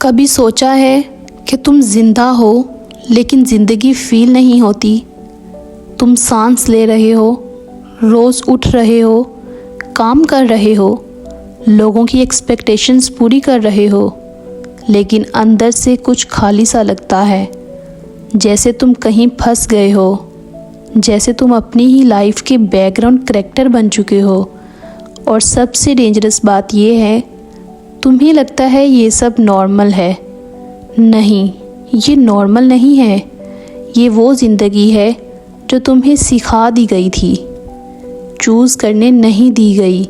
कभी सोचा है कि तुम जिंदा हो लेकिन ज़िंदगी फील नहीं होती। तुम सांस ले रहे हो, रोज़ उठ रहे हो, काम कर रहे हो, लोगों की एक्सपेक्टेशंस पूरी कर रहे हो, लेकिन अंदर से कुछ खाली सा लगता है, जैसे तुम कहीं फंस गए हो, जैसे तुम अपनी ही लाइफ के बैकग्राउंड कैरेक्टर बन चुके हो। और सबसे डेंजरस बात यह है, तुम्हें लगता है ये सब नॉर्मल है। नहीं, ये नॉर्मल नहीं है। ये वो ज़िंदगी है जो तुम्हें सिखा दी गई थी, चूज़ करने नहीं दी गई।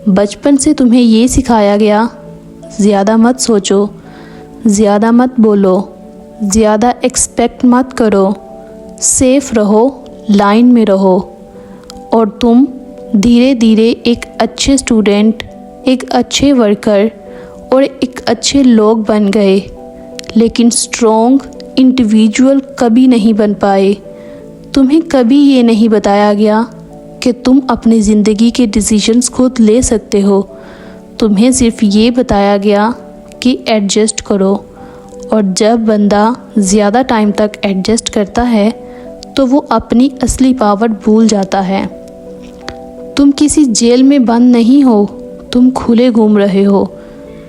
बचपन से तुम्हें ये सिखाया गया, ज़्यादा मत सोचो, ज़्यादा मत बोलो, ज़्यादा एक्सपेक्ट मत करो, सेफ रहो, लाइन में रहो। और तुम धीरे धीरे एक अच्छे स्टूडेंट, एक अच्छे वर्कर और एक अच्छे लोग बन गए, लेकिन स्ट्रॉन्ग इंडिविजुअल कभी नहीं बन पाए। तुम्हें कभी ये नहीं बताया गया कि तुम अपनी ज़िंदगी के डिसीजंस खुद ले सकते हो। तुम्हें सिर्फ ये बताया गया कि एडजस्ट करो, और जब बंदा ज़्यादा टाइम तक एडजस्ट करता है तो वो अपनी असली पावर भूल जाता है। तुम किसी जेल में बंद नहीं हो, तुम खुले घूम रहे हो,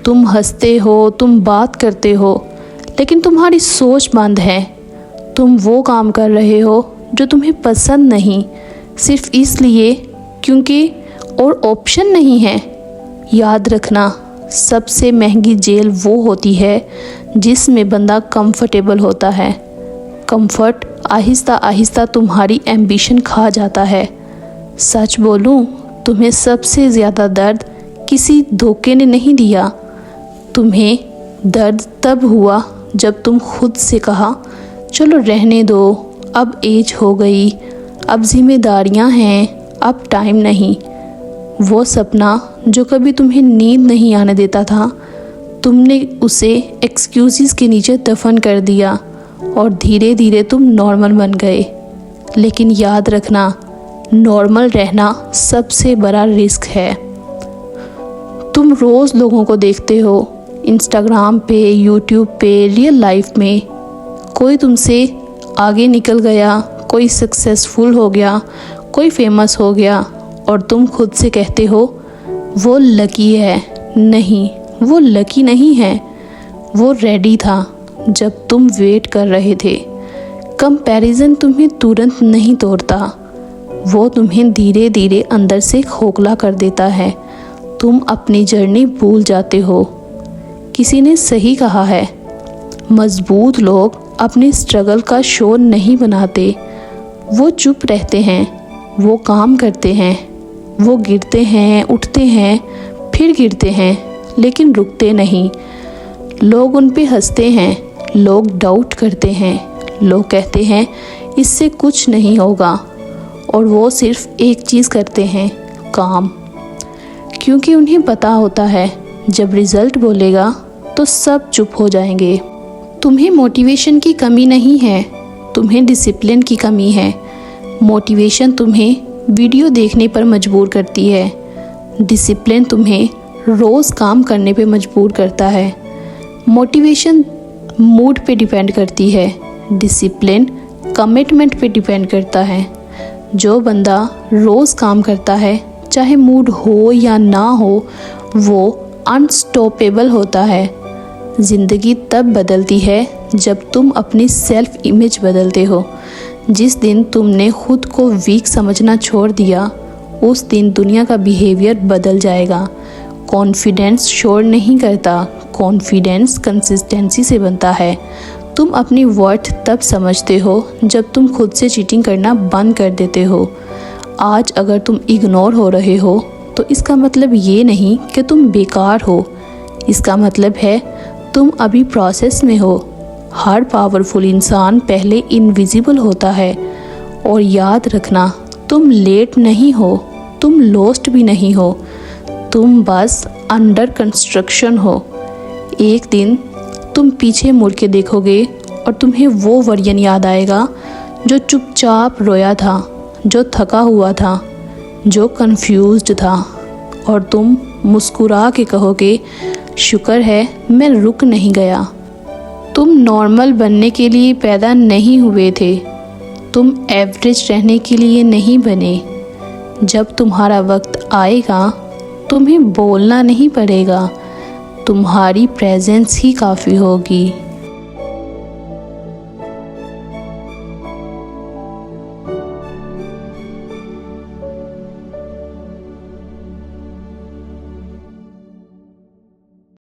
तुम हंसते हो, तुम बात करते हो, लेकिन तुम्हारी सोच बंद है। तुम वो काम कर रहे हो जो तुम्हें पसंद नहीं, सिर्फ इसलिए क्योंकि और ऑप्शन नहीं है। याद रखना, सबसे महंगी जेल वो होती है जिसमें बंदा कंफर्टेबल होता है। कंफर्ट आहिस्ता आहिस्ता तुम्हारी एम्बिशन खा जाता है। सच बोलूं, तुम्हें सबसे ज़्यादा दर्द किसी धोखे ने नहीं दिया। तुम्हें दर्द तब हुआ जब तुम खुद से कहा, चलो रहने दो, अब एज हो गई, अब जिम्मेदारियां हैं, अब टाइम नहीं। वो सपना जो कभी तुम्हें नींद नहीं आने देता था, तुमने उसे एक्सक्यूज़ेस के नीचे दफन कर दिया और धीरे धीरे तुम नॉर्मल बन गए। लेकिन याद रखना, नॉर्मल रहना सबसे बड़ा रिस्क है। तुम रोज़ लोगों को देखते हो, इंस्टाग्राम पे, यूट्यूब पे, रियल लाइफ में। कोई तुमसे आगे निकल गया, कोई सक्सेसफुल हो गया, कोई फेमस हो गया, और तुम खुद से कहते हो वो लकी है। नहीं, वो लकी नहीं है, वो रेडी था जब तुम वेट कर रहे थे। कंपैरिजन तुम्हें तुरंत नहीं तोड़ता, वो तुम्हें धीरे धीरे अंदर से खोखला कर देता है। तुम अपनी जर्नी भूल जाते हो। किसी ने सही कहा है, मजबूत लोग अपने स्ट्रगल का शो नहीं बनाते, वो चुप रहते हैं, वो काम करते हैं, वो गिरते हैं, उठते हैं, फिर गिरते हैं, लेकिन रुकते नहीं। लोग उन पे हंसते हैं, लोग डाउट करते हैं, लोग कहते हैं इससे कुछ नहीं होगा, और वो सिर्फ एक चीज़ करते हैं, काम। क्योंकि उन्हें पता होता है जब रिज़ल्ट बोलेगा तो सब चुप हो जाएंगे। तुम्हें मोटिवेशन की कमी नहीं है, तुम्हें डिसिप्लिन की कमी है। मोटिवेशन तुम्हें वीडियो देखने पर मजबूर करती है, डिसिप्लिन तुम्हें रोज़ काम करने पे मजबूर करता है। मोटिवेशन मूड पे डिपेंड करती है, डिसिप्लिन कमिटमेंट पे डिपेंड करता है। जो बंदा रोज़ काम करता है, चाहे मूड हो या ना हो, वो अनस्टॉपेबल होता है। ज़िंदगी तब बदलती है जब तुम अपनी सेल्फ इमेज बदलते हो। जिस दिन तुमने खुद को वीक समझना छोड़ दिया, उस दिन दुनिया का बिहेवियर बदल जाएगा। कॉन्फिडेंस शोर नहीं करता, कॉन्फिडेंस कंसिस्टेंसी से बनता है। तुम अपनी वर्थ तब समझते हो जब तुम खुद से चीटिंग करना बंद कर देते हो। आज अगर तुम इग्नोर हो रहे हो तो इसका मतलब ये नहीं कि तुम बेकार हो, इसका मतलब है तुम अभी प्रोसेस में हो। हर पावरफुल इंसान पहले इनविजिबल होता है। और याद रखना, तुम लेट नहीं हो, तुम लॉस्ट भी नहीं हो, तुम बस अंडर कंस्ट्रक्शन हो। एक दिन तुम पीछे मुड़ के देखोगे और तुम्हें वो वर्जन याद आएगा जो चुपचाप रोया था, जो थका हुआ था, जो कंफ्यूज्ड था, और तुम मुस्कुरा के कहोगे, शुक्र है मैं रुक नहीं गया। तुम नॉर्मल बनने के लिए पैदा नहीं हुए थे, तुम एवरेज रहने के लिए नहीं बने। जब तुम्हारा वक्त आएगा तुम्हें बोलना नहीं पड़ेगा, तुम्हारी प्रेजेंस ही काफ़ी होगी।